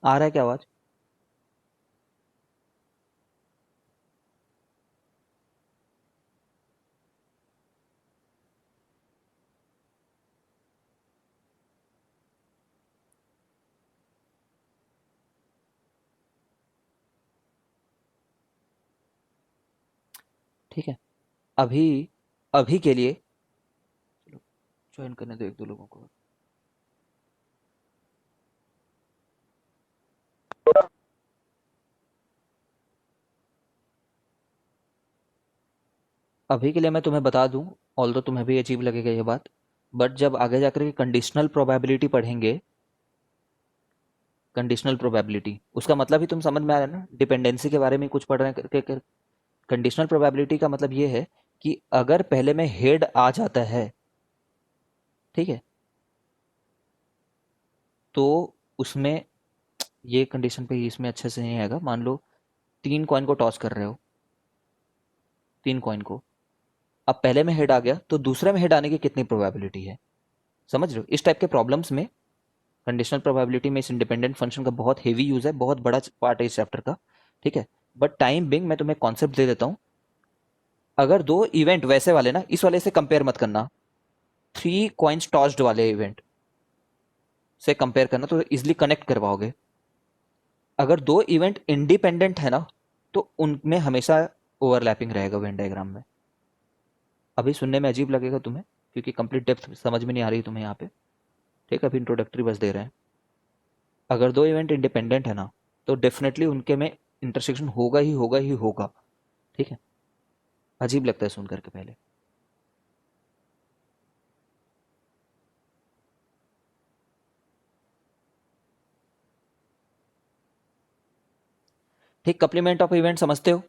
आ रहा है क्या आवाज? ठीक है। अभी अभी के लिए चलो ज्वाइन करने दो एक दो लोगों को। अभी के लिए मैं तुम्हें बता दूं, ऑल्दो तुम्हें भी अजीब लगेगा ये बात, बट जब आगे जाकर के कंडीशनल प्रोबेबिलिटी पढ़ेंगे, कंडीशनल प्रोबेबिलिटी उसका मतलब ही तुम समझ में आ रहा है ना, डिपेंडेंसी के बारे में कुछ पढ़ रहे हैं करके। कंडीशनल प्रोबेबिलिटी का मतलब ये है कि अगर पहले में हेड आ जाता है, ठीक है, तो उसमें ये कंडीशन पे इसमें अच्छे से नहीं आएगा। मान लो 3 कॉइन को टॉस कर रहे हो, 3 कॉइन को, अब पहले में हेड आ गया तो दूसरे में हेड आने की कितनी प्रोबेबिलिटी है? समझ रहे हो? इस टाइप के प्रॉब्लम्स में कंडीशनल प्रोबेबिलिटी में इस इंडिपेंडेंट फंक्शन का बहुत हेवी यूज है, बहुत बड़ा पार्ट है इस चैप्टर का। ठीक है, बट टाइम बिंग मैं तुम्हें कॉन्सेप्ट दे देता हूँ। अगर दो इवेंट वैसे वाले ना, इस वाले से कंपेयर मत करना, 3 कॉइन्स टॉस्ड वाले इवेंट से कंपेयर करना तो इजिली कनेक्ट कर पाओगे। अगर दो इवेंट इंडिपेंडेंट है ना, तो उनमें हमेशा ओवरलैपिंग रहेगा वेन डायग्राम में। अभी सुनने में अजीब लगेगा तुम्हें, क्योंकि कंप्लीट डेप्थ समझ में नहीं आ रही तुम्हें यहाँ पे। ठीक है, अभी इंट्रोडक्टरी बस दे रहे हैं। अगर दो इवेंट इंडिपेंडेंट है ना, तो डेफिनेटली उनके में इंटरसेक्शन होगा ही होगा ही होगा। ठीक है, अजीब लगता है सुन करके पहले। ठीक, कप्लीमेंट ऑफ इवेंट समझते हो?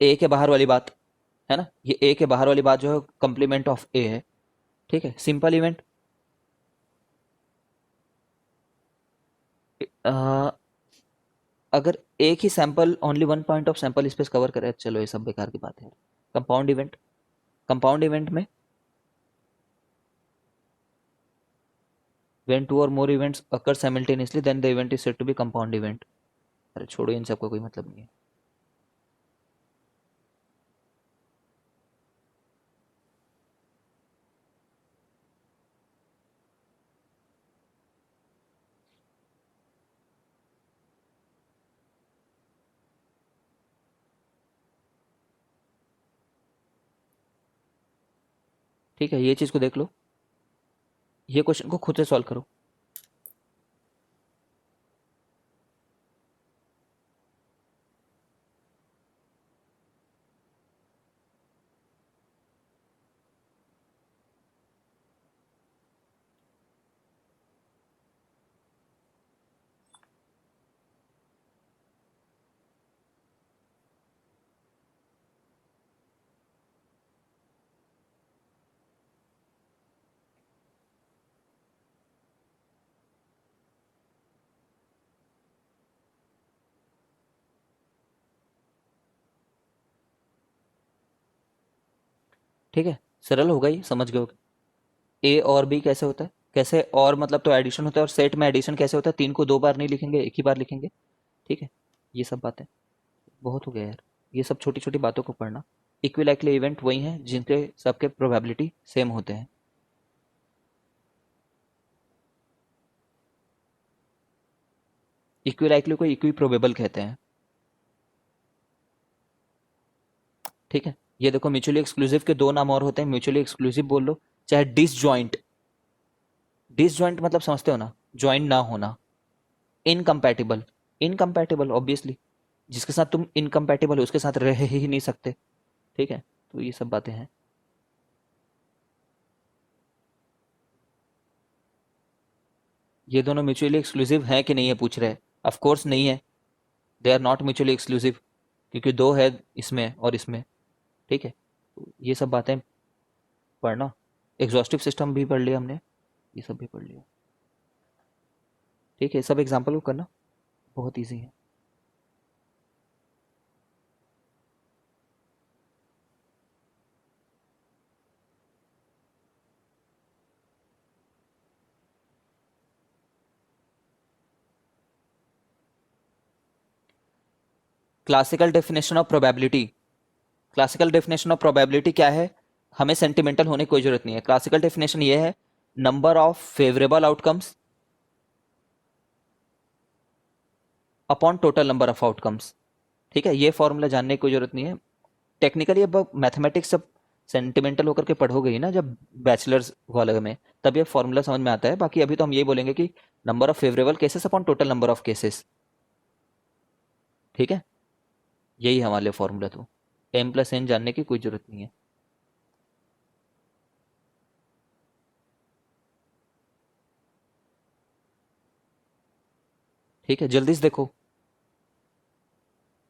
ए के बाहर वाली बात है ना, ये ए के बाहर वाली बात जो है कम्प्लीमेंट ऑफ ए है। ठीक है, सिंपल इवेंट। अगर एक ही sample only one point of sample space cover करे, चलो ये सब बेकार की बात है। कंपाउंड इवेंट, कंपाउंड इवेंट में when two or more events occur simultaneously then the event is said to be compound event। अरे छोड़ो, इन सबका कोई मतलब नहीं है। ठीक है, ये चीज को देख लो, ये क्वेश्चन को खुद से सॉल्व करो। ठीक है, सरल होगा, ये समझ गए हो? ए और बी कैसे होता है, कैसे और मतलब तो एडिशन होता है, और सेट में एडिशन कैसे होता है, 3 को 2 बार नहीं लिखेंगे, एक ही बार लिखेंगे। ठीक है, ये सब बातें बहुत हो गया यार, ये सब छोटी छोटी बातों को पढ़ना। इक्विलैटरल इवेंट वही हैं जिनके सबके प्रोबेबिलिटी सेम होते हैं। इक्विलैटरल को इक्वी प्रोबेबल कहते हैं। ठीक है, ये देखो म्यूचुअली एक्सक्लूसिव के दो नाम और होते हैं, म्यूचुअली एक्सक्लूसिव बोल लो, चाहे डिसजॉइंट। डिसजॉइंट मतलब समझते हो ना, ज्वाइन ना होना। इनकम्पैटिबल, इनकम्पैटिबल ऑब्वियसली, जिसके साथ तुम इनकम्पैटिबल हो उसके साथ रह ही नहीं सकते। ठीक है, तो ये सब बातें हैं। ये दोनों म्यूचुअली एक्सक्लूसिव हैं कि नहीं है पूछ रहे हैं, ऑफ कोर्स नहीं है, they are not mutually exclusive, क्योंकि दो है इसमें और इसमें। ठीक है, तो ये सब बातें पढ़ना। एग्जॉस्टिव सिस्टम भी पढ़ लिया हमने, ये सब भी पढ़ लिया। ठीक है, सब एग्जाम्पल को करना, बहुत ईजी है। Classical definition of probability, classical definition of probability क्या है? हमें सेंटिमेंटल होने की कोई जरूरत नहीं है। क्लासिकल डेफिनेशन ये है, number of favourable outcomes upon total number of outcomes. ठीक है, ये फॉर्मूला जानने की कोई जरूरत नहीं है। टेक्निकली अब मैथमेटिक्स सब सेंटिमेंटल होकर के पढ़ोगे ही ना जब बैचलर्स वाले में, तब ये फॉर्मूला समझ में आता है। बाकी अभी तो हम ये बोलेंगे कि number of favourable cases upon total number of cases. ठीक है, यही हमारे लिए फॉर्मूला। तो एम प्लस एन जानने की कोई जरूरत नहीं है। ठीक है, जल्दी से देखो।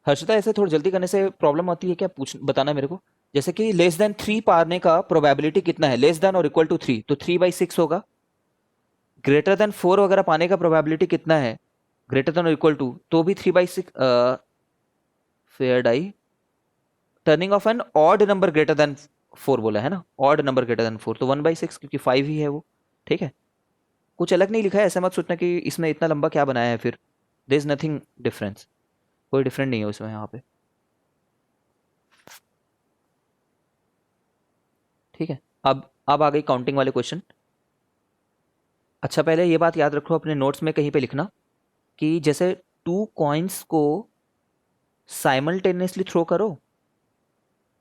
हर्षिता, ऐसे थोड़ा जल्दी करने से प्रॉब्लम होती है क्या? पूछ बताना मेरे को। जैसे कि लेस देन 3 पाने का प्रोबेबिलिटी कितना है? लेस देन और इक्वल टू 3 तो 3/6 होगा। ग्रेटर देन 4 वगैरह पाने का प्रोबेबिलिटी कितना है? ग्रेटर देन और इक्वल टू तो भी 3/6। Fair die, turning of an odd number greater than 4 बोला है ना, ऑड नंबर ग्रेटर देन 4 तो 1/6, क्योंकि 5 ही है वो। ठीक है, कुछ अलग नहीं लिखा है, ऐसा मत सोचना कि इसमें इतना लंबा क्या बनाया है। फिर देयर इज नथिंग डिफरेंस, कोई डिफरेंट नहीं है उसमें यहाँ पे। ठीक है, अब आ गई काउंटिंग वाले क्वेश्चन। अच्छा, पहले ये बात याद रखो, अपने नोट्स में कहीं पे लिखना कि जैसे 2 कॉइन्स को साइमल्टेनियसली थ्रो करो,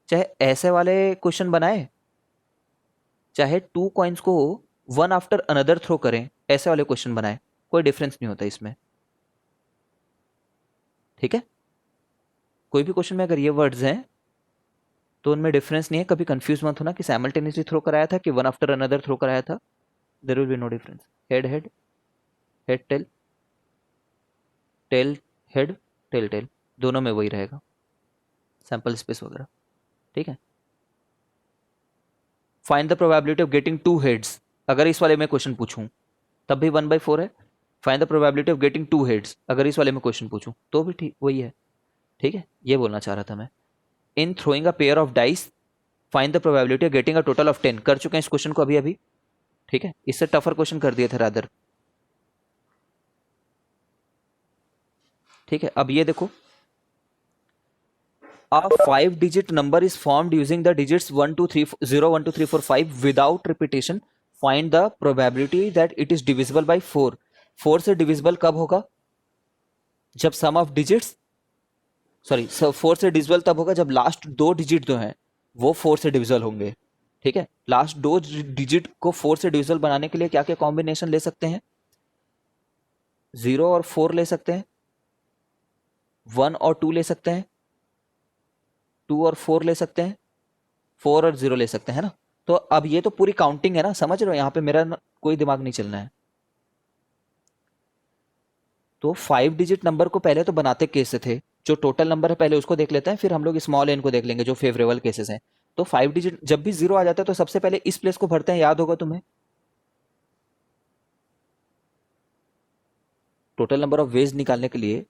चाहे ऐसे वाले क्वेश्चन बनाए, चाहे 2 कॉइन्स को वन आफ्टर अनदर थ्रो करें, ऐसे वाले क्वेश्चन बनाए, कोई डिफरेंस नहीं होता इसमें। ठीक है, कोई भी क्वेश्चन में अगर ये वर्ड्स हैं तो उनमें डिफरेंस नहीं है। कभी कंफ्यूज मत होना कि साइमल्टेनियसली थ्रो कराया था कि वन आफ्टर अनदर थ्रो कराया था। There will be no difference. Head head, head tail, tail head, tail tail, दोनों में वही रहेगा, सैंपल स्पेस वगैरह। ठीक है, find the probability of getting 2 heads, अगर इस वाले में क्वेश्चन पूछूं तब भी 1/4 है। Find the probability of getting 2 heads, अगर इस वाले में क्वेश्चन पूछूं तो भी ठीक वही है। ठीक है, ये बोलना चाह रहा था मैं। इन throwing a pair of dice find the probability of getting a total of 10, कर चुके हैं इस क्वेश्चन को अभी अभी। ठीक है, इससे टफर क्वेश्चन कर दिए थे रादर। ठीक है, अब ये देखो, a 5-digit number is formed using the digits 1 2 3 0 1 2 3 4 5 without repetition. Find the probability that it is divisible by 4. 4 से डिविजिबल कब होगा? जब सम ऑफ डिजिट्स, सॉरी, 4 से डिविजिबल तब होगा जब लास्ट 2 डिजिट जो हैं वो 4 से डिविजिबल होंगे। ठीक है, लास्ट 2 डिजिट को 4 से डिविजिबल बनाने के लिए क्या क्या कॉम्बिनेशन ले सकते हैं? 0 और 4 ले सकते हैं, 1 और 2 ले सकते हैं, 2 और 4 ले सकते हैं, 4 और 0 ले सकते हैं ना। तो अब ये तो पूरी काउंटिंग है ना, समझ रहे हो? यहाँ पे मेरा कोई दिमाग नहीं चलना है। तो 5 डिजिट नंबर को पहले तो बनाते कैसे थे? जो टोटल नंबर है पहले उसको देख लेते हैं, फिर हम लोग स्मॉल एन को देख लेंगे जो फेवरेबल केसेस हैं। तो 5 डिजिट जब भी 0 आ जाता है तो सबसे पहले इस प्लेस को भरते हैं, याद होगा तुम्हें। टोटल नंबर ऑफ वेज निकालने के लिए,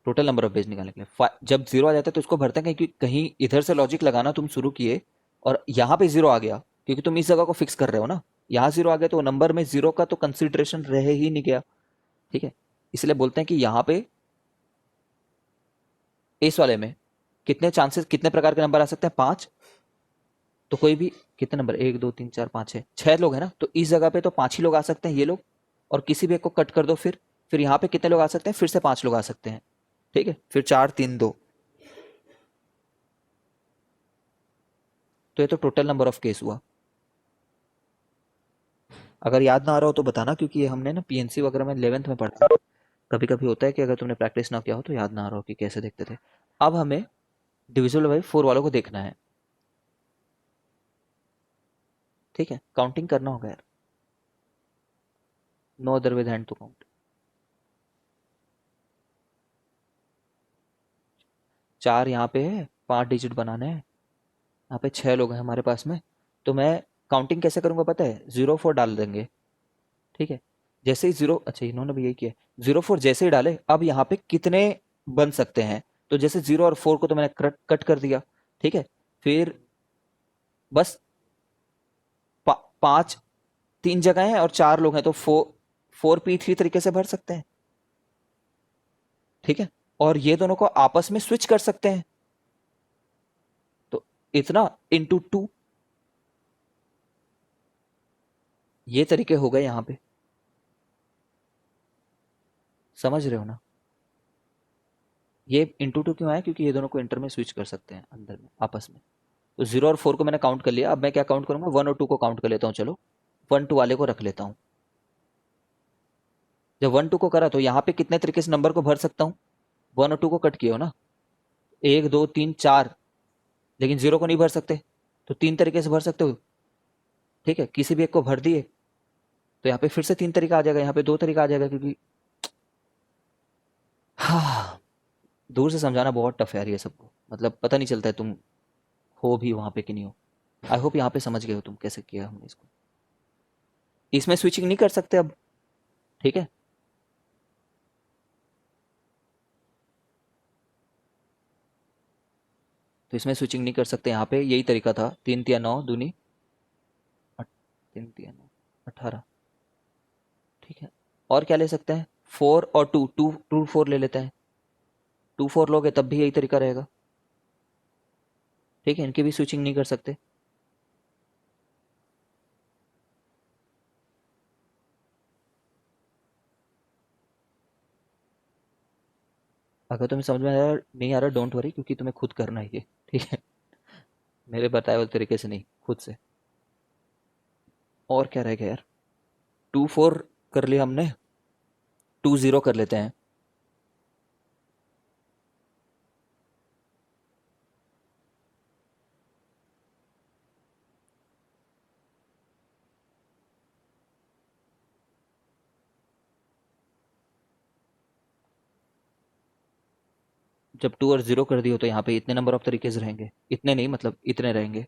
टोटल नंबर ऑफ वेज निकालने के लिए जब 0 आ जाता है तो उसको भरते हैं, क्योंकि कहीं इधर से लॉजिक लगाना तुम शुरू किए और यहाँ पे 0 आ गया, क्योंकि तुम इस जगह को फिक्स कर रहे हो ना। यहाँ 0 आ गया तो नंबर में 0 का तो कंसिडरेशन रह ही नहीं गया। ठीक है, इसलिए बोलते हैं कि यहाँ पे इस वाले में कितने चांसेस, कितने प्रकार के नंबर आ सकते हैं? 5। तो कोई भी कितने नंबर, 1 2 3 4 5 6 लोग हैं ना, तो इस जगह पे तो 5 ही लोग आ सकते हैं, ये लोग। और किसी भी एक को कट कर दो, फिर यहाँ पे कितने लोग आ सकते हैं? फिर से 5 लोग आ सकते हैं। ठीक है, फिर 4 3 2, तो ये तो टोटल नंबर ऑफ केस हुआ। अगर याद ना आ रहा हो तो बताना, क्योंकि ये हमने ना पीएनसी वगैरह में 11th में पढ़ा। कभी कभी होता है कि अगर तुमने प्रैक्टिस ना किया हो तो याद ना आ रहा हो कि कैसे देखते थे। अब हमें डिविजिबल बाई 4 वालों को देखना है। ठीक है, काउंटिंग करना होगा यार, no other way hand to count. 4 यहाँ पे है, 5 डिजिट बनाने हैं, यहाँ पे 6 लोग हैं हमारे पास में। तो मैं काउंटिंग कैसे करूंगा पता है? 0 4 डाल देंगे। ठीक है, जैसे ही 0, अच्छा इन्होंने भी यही किया, 0 4 जैसे ही डाले, अब यहाँ पे कितने बन सकते हैं? तो जैसे 0 और 4 को तो मैंने कट कर दिया। ठीक है, फिर बस 5, 3 जगह हैं और 4 लोग हैं, तो 4 4 P 3 तरीके से भर सकते हैं। ठीक है, और ये दोनों को आपस में स्विच कर सकते हैं। तो इतना इंटू टू, ये तरीके हो गए यहाँ पे। समझ रहे हो ना? ये इंटू टू क्यों आया? क्योंकि ये दोनों को इंटर में स्विच कर सकते हैं अंदर में आपस में। तो 0 और 4 को मैंने काउंट कर लिया। अब मैं क्या काउंट करूंगा? 1 और 2 को काउंट कर लेता हूँ। चलो 1 2 वाले को रख लेता हूँ। जब 1 2 को करा तो यहाँ पे कितने तरीके से नंबर को भर सकता हूँ? 1 और 2 को कट किया हो ना, 1 2 3 4, लेकिन 0 को नहीं भर सकते। तो 3 तरीके से भर सकते हो। ठीक है, किसी भी एक को भर दिए तो यहाँ पे फिर से 3 तरीका आ जाएगा, यहाँ पे 2 तरीका आ जाएगा। क्योंकि हाँ, दूर से समझाना बहुत टफ है यार ये सबको। मतलब पता नहीं चलता है तुम हो भी वहां पे कि नहीं हो। आई होप यहाँ पे समझ गए हो तुम कैसे किया हमने इसको। इसमें स्विचिंग नहीं कर सकते अब। ठीक है, तो इसमें स्विचिंग नहीं कर सकते। यहाँ पे यही तरीका था, 3 3 9 दूनी 3 3 9 18। ठीक है, और क्या ले सकते हैं? 4 और 2, 2 2 4 ले लेते हैं। 2 4 लोगे तब भी यही तरीका रहेगा। ठीक है, इनकी भी स्विचिंग नहीं कर सकते। अगर तुम्हें समझ में नहीं आ रहा, डोंट वरी, क्योंकि तुम्हें खुद करना है ये। ठीक है, मेरे बताए हुए तरीके से नहीं, खुद से। और क्या रह गया यार? 2 4 कर लिया हमने, 2 0 कर लेते हैं। जब 2 और 0 कर दियो तो यहाँ पे इतने नंबर ऑफ तरीके से रहेंगे। इतने नहीं, मतलब इतने रहेंगे।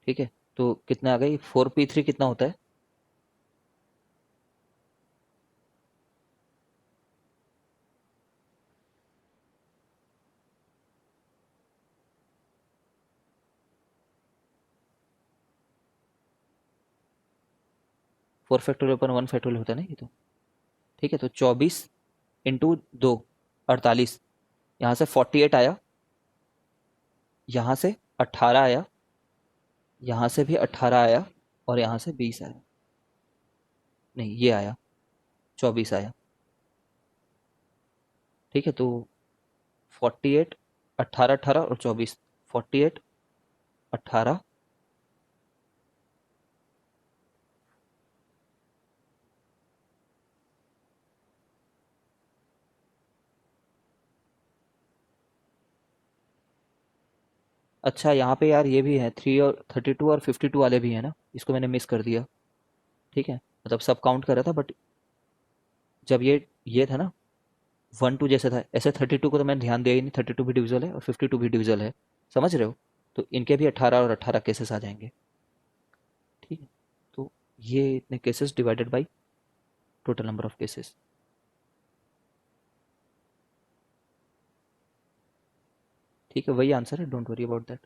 ठीक है, तो कितने आ गई? 4p3 कितना होता है? 4 फैक्टोरियल अपन 1 फैक्टोरियल होता है ना ये तो। ठीक है, तो 24 इंटू 2, 48। यहाँ से 48 आया, यहाँ से 18 आया, यहाँ से भी 18 आया, और यहाँ से 20 आया। नहीं, ये आया, 24 आया। ठीक है, तो 48, 18 18 और 24, 48 18। अच्छा, यहाँ पे यार ये भी है, 3 और 32 और 52 वाले भी है ना, इसको मैंने मिस कर दिया। ठीक है, मतलब सब काउंट कर रहा था, बट जब ये था ना 1 2 जैसे था, ऐसे 32 को तो मैंने ध्यान दिया ही नहीं। 32 भी डिविजल है और 52 भी डिविजल है। समझ रहे हो? तो इनके भी 18 और 18 केसेस आ जाएंगे। ठीक है, तो ये इतने cases divided by total number of cases. ठीक है, वही आंसर है, डोंट वरी अबाउट दैट।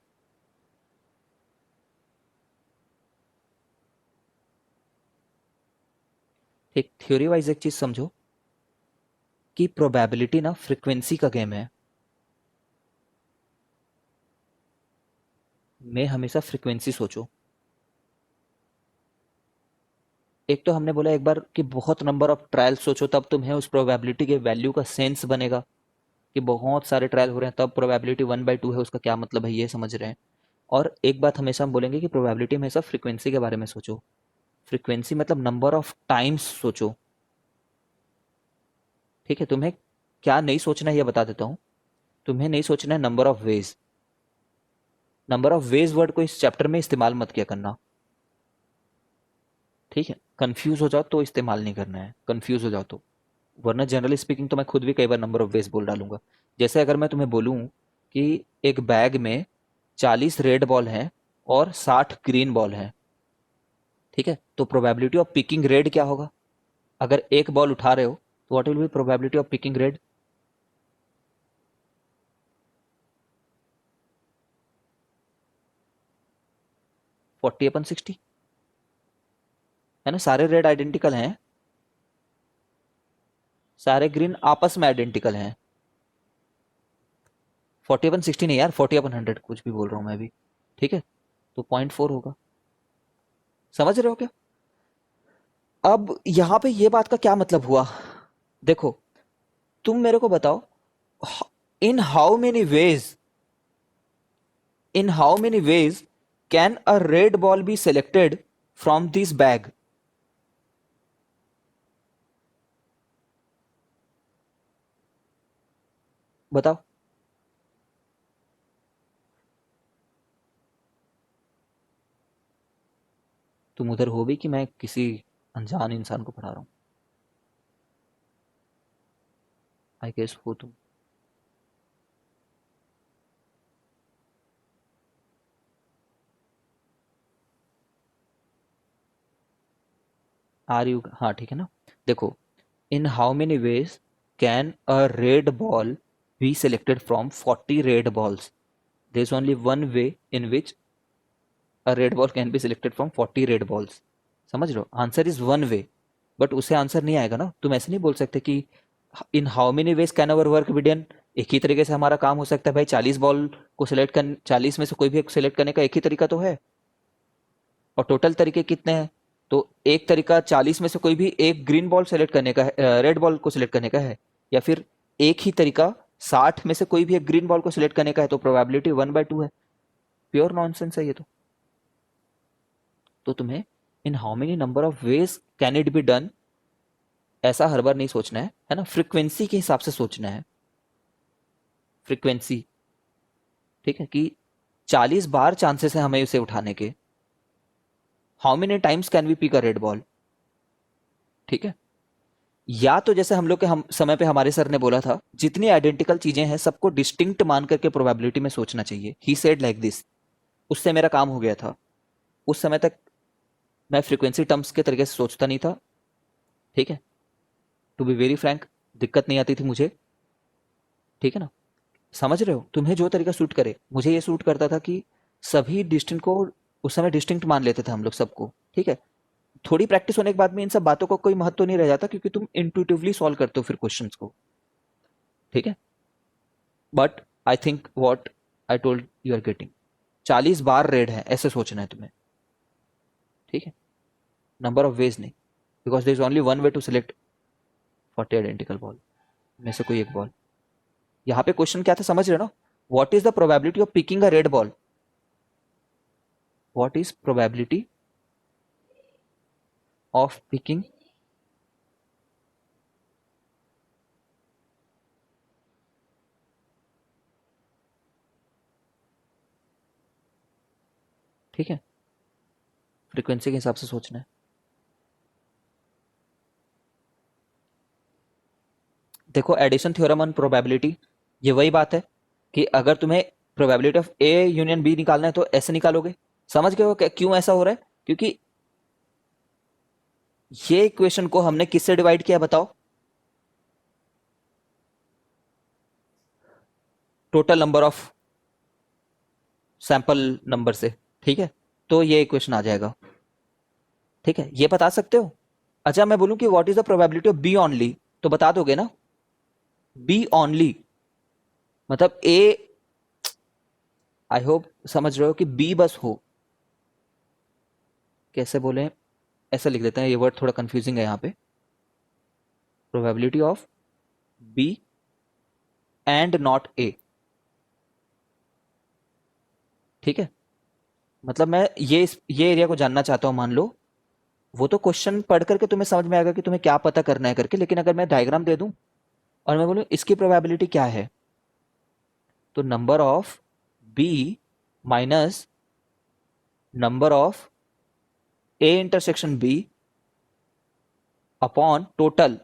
एक थ्योरी वाइज एक चीज समझो कि प्रोबेबिलिटी ना फ्रिक्वेंसी का गेम है। मैं हमेशा फ्रिक्वेंसी सोचो। एक तो हमने बोला एक बार कि बहुत नंबर ऑफ ट्रायल सोचो, तब तुम्हें उस प्रोबेबिलिटी के वैल्यू का सेंस बनेगा। कि बहुत सारे ट्रायल हो रहे हैं तब प्रोबेबिलिटी 1/2 है, उसका क्या मतलब है, ये समझ रहे हैं। और एक बात हमेशा हम बोलेंगे कि प्रोबेबिलिटी हमेशा फ्रीक्वेंसी के बारे में सोचो। फ्रीक्वेंसी मतलब नंबर ऑफ टाइम्स सोचो। ठीक है, तुम्हें क्या नहीं सोचना है ये बता देता हूँ। तुम्हें नहीं सोचना है number of veg. Number of veg word को इस चैप्टर में इस्तेमाल मत किया करना। ठीक है, कंफ्यूज हो जाओ तो इस्तेमाल नहीं करना है, कंफ्यूज हो जाओ तो। वरना जनरली स्पीकिंग तो मैं खुद भी कई बार नंबर ऑफ वेज बोल डालूंगा। जैसे अगर मैं तुम्हें बोलूं कि एक बैग में 40 रेड बॉल हैं और 60 ग्रीन बॉल हैं। ठीक है, तो प्रोबेबिलिटी ऑफ पिकिंग रेड क्या होगा? अगर एक बॉल उठा रहे हो तो what will be probability of picking red? 40/60 है ना, सारे रेड आइडेंटिकल हैं, सारे ग्रीन आपस में आइडेंटिकल हैं। 40/60 नहीं यार, 40/100 कुछ भी बोल रहा हूँ मैं भी, ठीक है, तो 0.4 होगा। समझ रहे हो क्या? अब यहां पे ये बात का क्या मतलब हुआ? देखो, तुम मेरे को बताओ, इन how many veg, in how many ways can a red ball be selected from this bag? बताओ। तुम उधर हो भी कि मैं किसी अनजान इंसान को पढ़ा रहा हूँ? आई गेस हो तुम। आर यू, हाँ ठीक है ना। देखो, in how many ways can a red ball be selected from 40 red balls? There is only one way in which a red ball can be selected from 40 red balls. समझ रहे हो? Answer is one way, but उसे answer नहीं आएगा ना। तुम ऐसे नहीं बोल सकते कि in how many ways can our work be done. एक ही तरीके से हमारा काम हो सकता है भाई, 40 बॉल को सिलेक्ट कर, 40 में से कोई भी एक सिलेक्ट करने का एक ही तरीका तो है, और टोटल तरीके कितने हैं? तो एक तरीका 40 में से कोई भी एक ग्रीन बॉल सेलेक्ट करने का है, रेड बॉल को सिलेक्ट करने का है, या फिर एक ही तरीका 60 में से कोई भी एक ग्रीन बॉल को सिलेक्ट करने का है, तो प्रोबेबिलिटी 1/2 है। प्योर नॉनसेंस है ये तो तुम्हें इन how many number of veg can it be done, ऐसा हर बार नहीं सोचना है ना, फ्रीक्वेंसी के हिसाब से सोचना है। फ्रीक्वेंसी, ठीक है, कि 40 बार चांसेस है हमें उसे उठाने के। How many times can we pick a red ball? ठीक है। या तो जैसे हम लोग के हम समय पे हमारे सर ने बोला था, जितनी आइडेंटिकल चीजें हैं सबको डिस्टिंक्ट मान करके प्रोबेबिलिटी में सोचना चाहिए। He said like this. उससे मेरा काम हो गया था। उस समय तक मैं फ्रीक्वेंसी टर्म्स के तरीके से सोचता नहीं था, ठीक है, टू बी वेरी फ्रैंक, दिक्कत नहीं आती थी मुझे, ठीक है ना। समझ रहे हो? तुम्हें जो तरीका सूट करे, मुझे ये सूट करता था कि सभी डिस्टिंक्ट को उस समय डिस्टिंक्ट मान लेते थे हम लोग सबको, ठीक है। थोड़ी प्रैक्टिस होने के बाद में इन सब बातों का कोई महत्व नहीं रह जाता, क्योंकि तुम इंट्यूटिवली सॉल्व करते हो फिर क्वेश्चंस को, ठीक है। But I think what I told you are getting. 40 बार रेड है ऐसे सोचना है तुम्हें, ठीक है, नंबर ऑफ वेज नहीं, because there is only one way to select 40 identical ball में से कोई एक बॉल। यहाँ पे क्वेश्चन क्या था समझ रहे हो ना? What is the probability of picking a red ball? What is probability of picking, ठीक है, फ्रीक्वेंसी के हिसाब से सोचना है। देखो, एडिशन थ्योरम ऑन प्रोबेबिलिटी, ये वही बात है कि अगर तुम्हें probability of A union B निकालना है तो ऐसे निकालोगे। समझ गए हो क्यों ऐसा हो रहा है? क्योंकि ये इक्वेशन को हमने किससे डिवाइड किया बताओ? Total number of sample number से, ठीक है, तो ये इक्वेशन आ जाएगा, ठीक है। ये बता सकते हो? अच्छा, मैं बोलूं कि what is the probability of B only, तो बता दोगे ना? बी ऑनली मतलब ए, आई होप समझ रहे हो कि बी बस हो। कैसे बोले, ऐसा लिख देते हैं, ये वर्ड थोड़ा कंफ्यूजिंग है यहाँ पे। Probability of B and not A, ठीक है। मतलब मैं ये एरिया को जानना चाहता हूं, मान लो। वो तो क्वेश्चन पढ़ करके तुम्हें समझ में आएगा कि तुम्हें क्या पता करना है करके, लेकिन अगर मैं डायग्राम दे दूं और मैं बोलूं इसकी प्रोबेबिलिटी क्या है, तो number of B minus number of A intersection B upon total,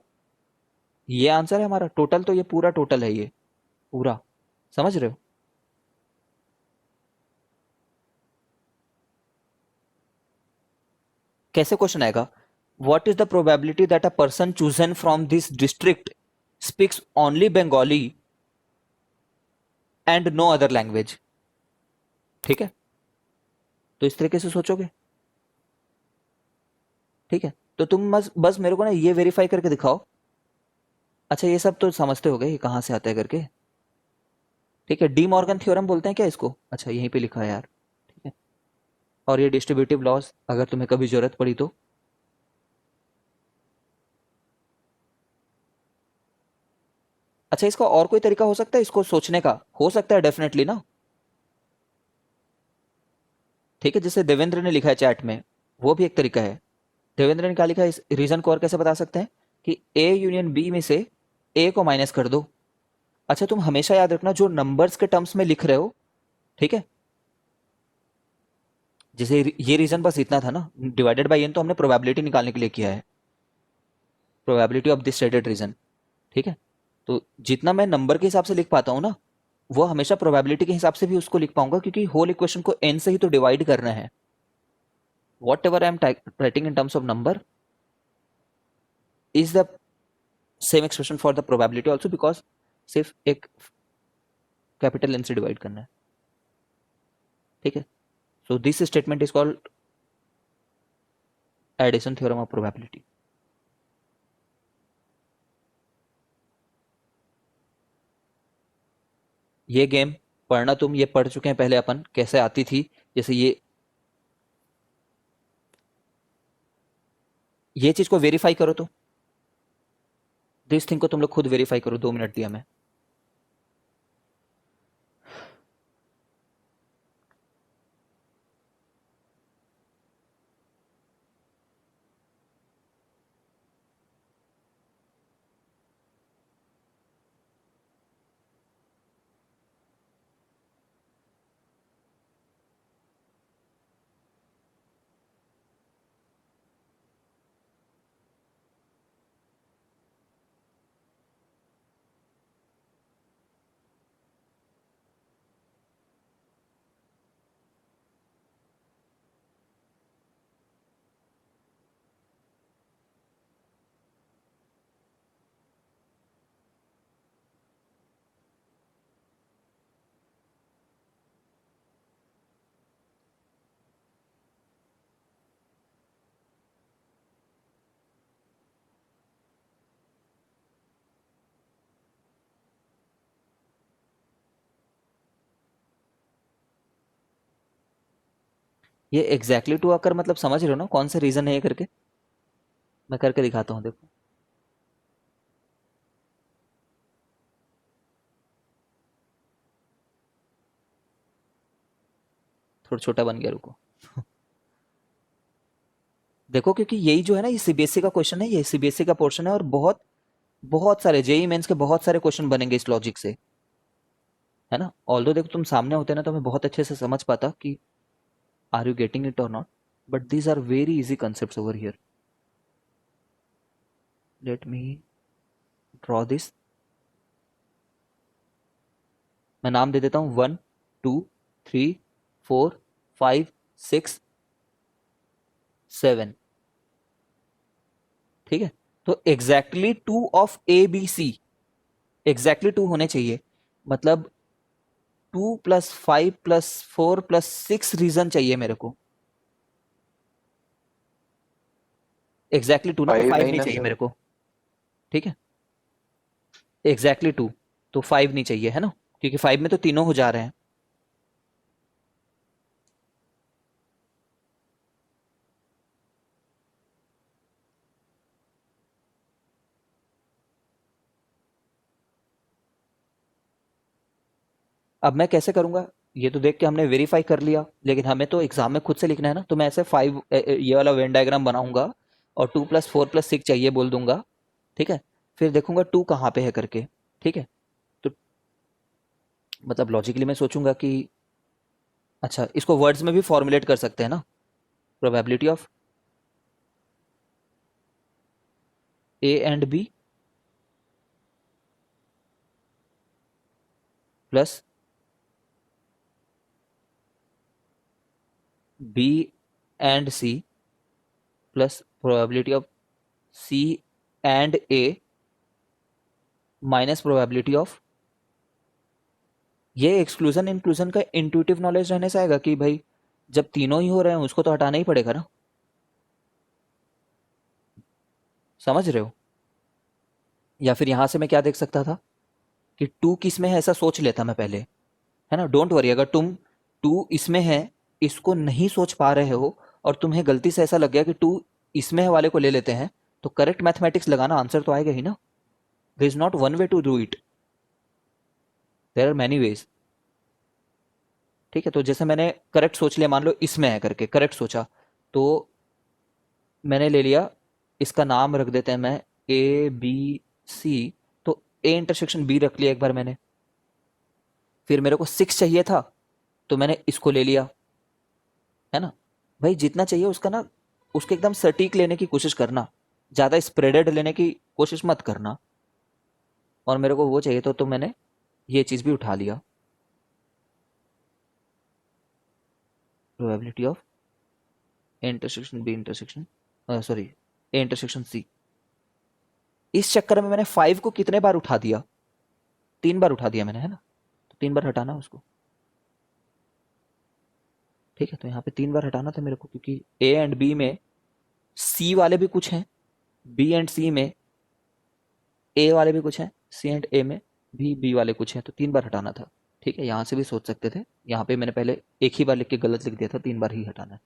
ये आंसर है हमारा। टोटल तो ये पूरा टोटल है, ये पूरा। समझ रहे हो? कैसे क्वेश्चन आएगा? What is the probability that a person chosen from this district speaks only Bengali and no other language, ठीक है। तो इस तरीके से सोचोगे, ठीक है। तो तुम बस बस मेरे को ना ये वेरीफाई करके दिखाओ। अच्छा ये सब तो समझते हो गए ये कहाँ से आता है करके, ठीक है। डी मॉर्गन थ्योरम बोलते हैं क्या इसको, अच्छा यहीं पे लिखा है यार, ठीक है। और ये डिस्ट्रीब्यूटिव लॉज अगर तुम्हें कभी जरूरत पड़ी तो। अच्छा इसका और कोई तरीका हो सकता है इसको सोचने का, हो सकता है डेफिनेटली ना, ठीक है। जैसे देवेंद्र ने लिखा है चैट में, वो भी एक तरीका है। देवेंद्र ने क्या लिखा है, इस रीजन को और कैसे बता सकते हैं कि ए यूनियन बी में से ए को माइनस कर दो। अच्छा तुम हमेशा याद रखना जो नंबर्स के टर्म्स में लिख रहे हो, ठीक है। जैसे ये रीजन बस इतना था ना, डिवाइडेड बाई एन तो हमने प्रोबेबिलिटी निकालने के लिए किया है, probability of this stated reason, ठीक है। तो जितना मैं नंबर के हिसाब से लिख पाता हूँ ना, वो हमेशा प्रोबेबिलिटी के हिसाब से भी उसको लिख पाऊंगा, क्योंकि होल इक्वेशन को एन से ही तो डिवाइड करना है। What ever I am writing in terms of number is the same expression for the probability also, because सिर्फ एक कैपिटल एन से डिवाइड करना है, ठीक है। So this statement is called addition theorem of probability. ये गेम पढ़ना, तुम ये पढ़ चुके हैं पहले अपन कैसे आती थी, जैसे ये चीज को वेरीफाई करो तो, दिस थिंग को तुम लोग खुद वेरीफाई करो, 2 मिनट दिया मैं। ये एग्जैक्टली टू आकर मतलब समझ रहे हो ना कौन सा रीजन है ये करके, मैं करके दिखाता हूँ देखो। थोड़ा छोटा बन गया, रुको। देखो क्योंकि यही जो है ना, ये सीबीएसई का क्वेश्चन है, ये सीबीएसई का पोर्शन है, और बहुत बहुत सारे जेई मेंस के बहुत सारे क्वेश्चन बनेंगे इस लॉजिक से, है ना। ऑल्दो देखो तुम सामने होते ना तो मैं बहुत अच्छे से समझ पाता कि आर यू गेटिंग इट और not, but these are very easy concept over here. Let me draw this. मैं नाम दे देता हूँ 1 2 3 4 5 6 7, ठीक है। तो exactly two of A B C, exactly two होने चाहिए, मतलब 2 + 5 + 4 + 6 रीजन चाहिए मेरे को, एग्जैक्टली टू ना, तो 5 फाइव नहीं नहीं ना चाहिए सर? मेरे को, ठीक है। एग्जैक्टली टू, तो 5 नहीं चाहिए, है ना, क्योंकि 5 में तो तीनों हो जा रहे हैं। अब मैं कैसे करूंगा, ये तो देख के हमने वेरीफाई कर लिया, लेकिन हमें तो एग्जाम में खुद से लिखना है ना, तो मैं ऐसे 5 ये वाला वेन डायग्राम बनाऊंगा, और 2 + 4 + 6 चाहिए बोल दूंगा, ठीक है। फिर देखूंगा 2 कहाँ पे है करके, ठीक है। तो मतलब लॉजिकली मैं सोचूंगा कि अच्छा इसको वर्ड्स में भी फॉर्मुलेट कर सकते हैं ना, probability of A and B plus B and C plus probability of C and A minus probability of, ये एक्सक्लूजन इंक्लूजन का इंट्यूटिव नॉलेज रहने से आएगा कि भाई जब तीनों ही हो रहे हैं उसको तो हटाना ही पड़ेगा ना। समझ रहे हो? या फिर यहां से मैं क्या देख सकता था कि टू किस में है ऐसा सोच लेता मैं पहले, है ना। डोंट वरी, अगर तुम टू इसमें है इसको नहीं सोच पा रहे हो और तुम्हें गलती से ऐसा लग गया कि टू इसमें है वाले को ले लेते हैं, तो करेक्ट मैथमेटिक्स लगाना, आंसर तो आएगा ही ना। There is not one way to do it, there are many ways. ठीक है, तो जैसे मैंने करेक्ट सोच लिया, मान लो इसमें है करके करेक्ट सोचा, तो मैंने ले लिया, इसका नाम रख देते हैं मैं ए बी सी। तो ए इंटरसेक्शन बी रख लिया एक बार मैंने। फिर मेरे को 6 चाहिए था, तो मैंने इसको ले लिया, है ना। भाई जितना चाहिए उसका ना, उसके एकदम सटीक लेने की कोशिश करना, ज़्यादा स्प्रेडेड लेने की कोशिश मत करना। और मेरे को वो चाहिए तो मैंने ये चीज़ भी उठा लिया, probability of A intersection B intersection, sorry, A intersection C. इस चक्कर में मैंने 5 को कितने बार उठा दिया, 3 बार उठा दिया मैंने, है ना। तो 3 बार हटाना उसको। ठीक है, तो यहाँ पे 3 बार हटाना था मेरे को, क्योंकि ए एंड बी में सी वाले भी कुछ हैं, बी एंड सी में ए वाले भी कुछ हैं, सी एंड ए में भी बी वाले कुछ हैं, तो 3 बार हटाना था। ठीक है, यहाँ से भी सोच सकते थे, यहाँ पे मैंने पहले एक ही बार लिख के गलत लिख दिया था, 3 बार ही हटाना है।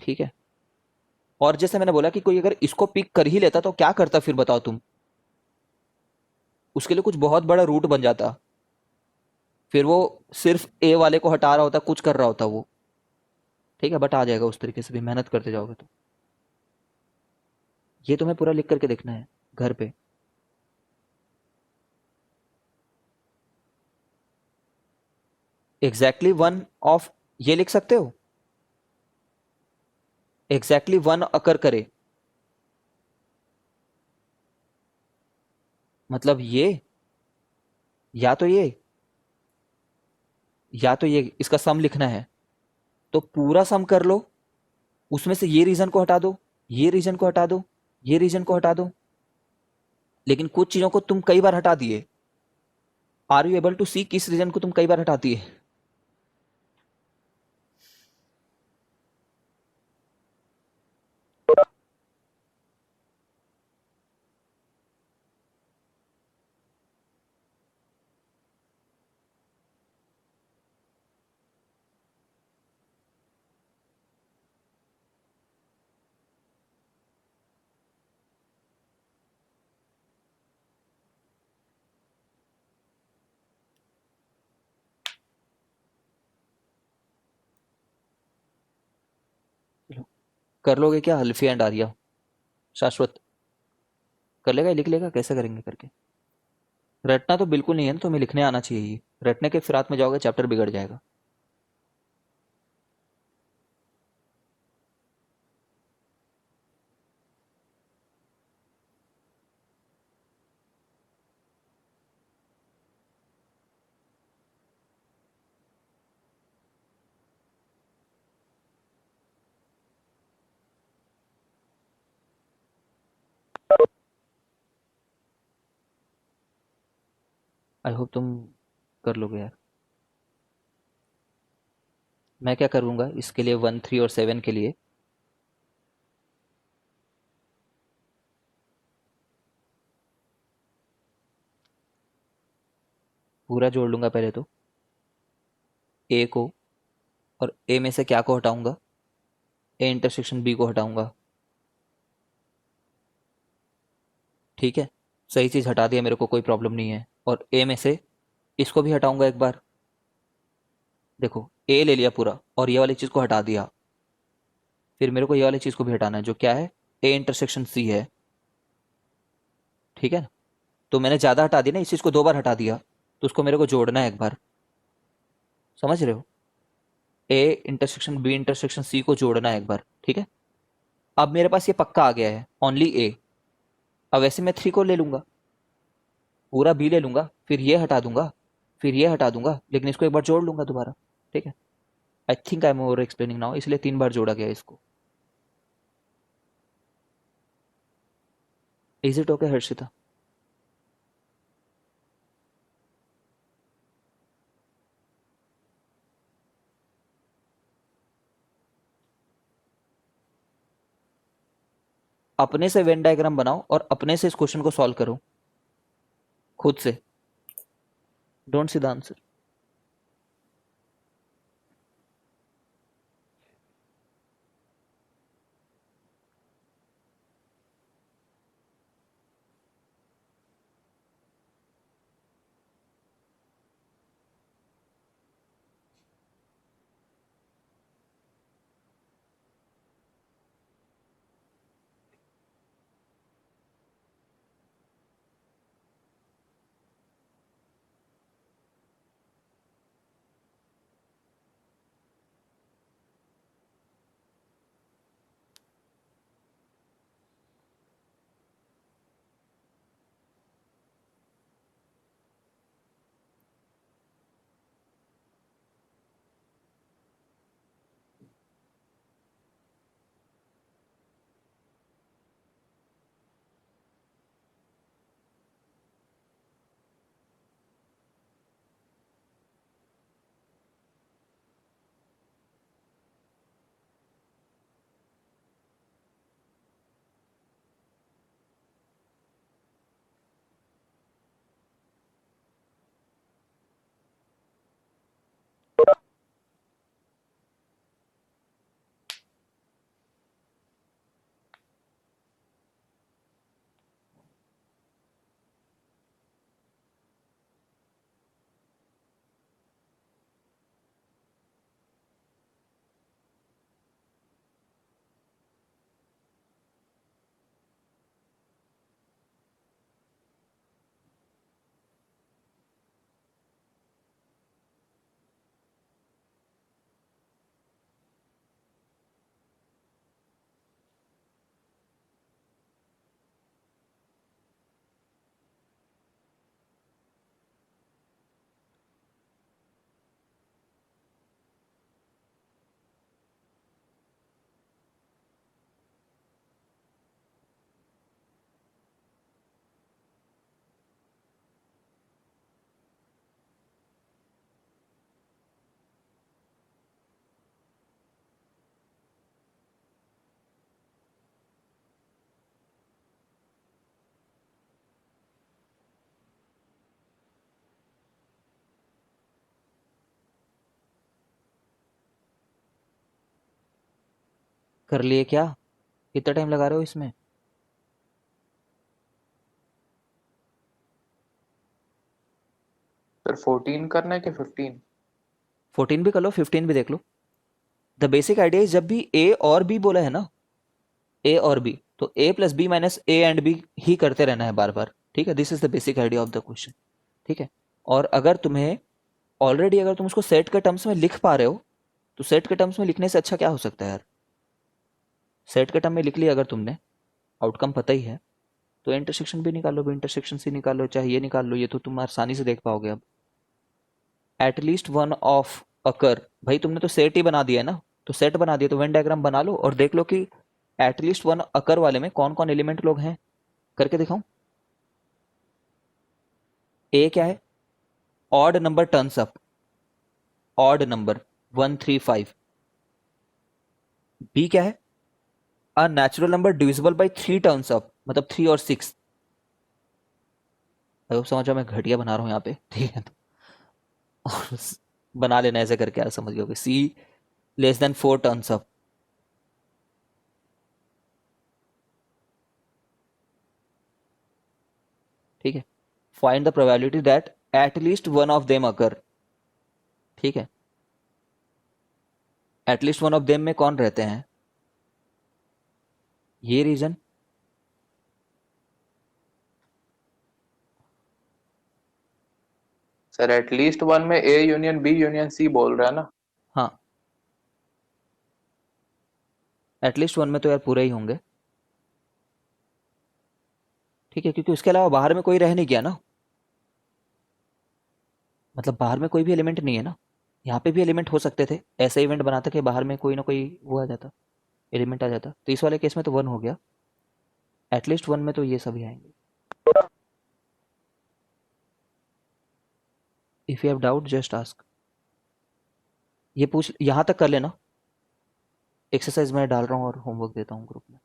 ठीक है, और जैसे मैंने बोला कि कोई अगर इसको पिक कर ही लेता तो क्या करता फिर बताओ तुम। उसके लिए कुछ बहुत बड़ा रूट बन जाता, फिर वो सिर्फ ए वाले को हटा रहा होता, कुछ कर रहा होता वो। ठीक है, बट आ जाएगा उस तरीके से भी, मेहनत करते जाओगे तो। ये तुम्हें पूरा लिख करके देखना है घर पे। एग्जैक्टली वन ऑफ, ये लिख सकते हो, एग्जैक्टली वन अकर करे, मतलब ये, या तो ये, या तो ये, इसका सम लिखना है तो पूरा सम कर लो, उसमें से ये रीजन को हटा दो, ये रीजन को हटा दो, ये रीजन को हटा दो। लेकिन कुछ चीजों को तुम कई बार हटा दिए। आर यू एबल टू सी किस रीजन को तुम कई बार हटा दिए? कर लोगे क्या अल्फी एंड आर्या? शाश्वत कर लेगा, लिख लेगा, कैसे करेंगे करके। रटना तो बिल्कुल नहीं है ना, तुम्हें लिखने आना चाहिए ही। रटने के फिरात में जाओगे चैप्टर बिगड़ जाएगा। आई होप तुम कर लोगे यार। मैं क्या करूंगा इसके लिए, 1 3 और 7 के लिए पूरा जोड़ लूंगा पहले तो ए को, और ए में से क्या को हटाऊंगा, ए इंटरसेक्शन बी को हटाऊंगा। ठीक है, सही चीज हटा दिया, मेरे को कोई प्रॉब्लम नहीं है। और ए में से इसको भी हटाऊंगा एक बार। देखो, ए ले लिया पूरा और ये वाली चीज को हटा दिया। फिर मेरे को ये वाली चीज को भी हटाना है, जो क्या है, ए इंटरसेक्शन सी है। ठीक है, तो मैंने ज्यादा हटा दिया ना, इस चीज को 2 बार हटा दिया, तो उसको मेरे को जोड़ना है एक बार। समझ रहे हो? A intersection B intersection C को जोड़ना है एक बार। ठीक है, अब मेरे पास ये पक्का आ गया है, ओनली ए। अब वैसे मैं 3 को ले लूंगा, पूरा बी ले लूंगा, फिर ये हटा दूंगा, फिर ये हटा दूंगा, लेकिन इसको एक बार जोड़ लूंगा दोबारा। ठीक है, I think I am over explaining now, इसलिए 3 बार जोड़ा गया इसको। Is it okay Harshita? अपने से वेन डायग्राम बनाओ और अपने से इस क्वेश्चन को सॉल्व करो खुद से। Don't see the answer. कर लिए क्या? कितना टाइम लगा रहे हो इसमें? सर 14 करना है कि 15? 14 भी कर लो, 15 भी देख लो। द बेसिक आइडिया इज जब भी ए और बी बोला है ना, ए और बी, तो A plus B minus A and B ही करते रहना है बार बार। ठीक है, this is the basic idea of the question. ठीक है। और अगर तुम्हें ऑलरेडी, अगर तुम उसको सेट के टर्म्स में लिख पा रहे हो, तो सेट के टर्म्स में लिखने से अच्छा क्या हो सकता है यार। सेट के टर्म में लिख लिया अगर तुमने, आउटकम पता ही है, तो इंटरसेक्शन भी निकालो, भी इंटरसेक्शन से निकालो, चाहे ये निकाल लो, ये तो तुम आसानी से देख पाओगे अब। एटलीस्ट वन ऑफ अकर, भाई तुमने तो सेट ही बना दिया है ना, तो सेट बना दिया तो वेन डायग्राम बना लो और देख लो कि एटलीस्ट वन अकर वाले में कौन कौन एलिमेंट लोग हैं। करके दिखाऊं? ए क्या है? Odd number turns up, odd number 1 3 5। B क्या है? A natural number divisible by 3 turns up, मतलब 3 और 6। समझो मैं घटिया बना रहा हूं यहाँ पे, ठीक है? और बना लेना ऐसे करके, यार समझ गए। C less than 4 turns up. ठीक है। Find the probability that at least one of them occur. ठीक है। एटलीस्ट वन ऑफ देम में कौन रहते हैं? ये रीजन। सर एटलीस्ट वन में A union B union C बोल रहा है ना? हाँ, एटलीस्ट वन में तो यार पूरे ही होंगे। ठीक है, क्योंकि उसके अलावा बाहर में कोई रह नहीं गया ना, मतलब बाहर में कोई भी एलिमेंट नहीं है ना। यहाँ पे भी एलिमेंट हो सकते थे, ऐसा इवेंट बनाता कि बाहर में कोई ना कोई वो आ जाता, एलिमेंट आ जाता, तो इस वाले केस में तो वन हो गया। एटलीस्ट वन में तो ये सभी आएंगे। If you have doubt just ask. ये पूछ यहाँ तक कर लेना। एक्सरसाइज मैं डाल रहा हूँ और होमवर्क देता हूँ ग्रुप में।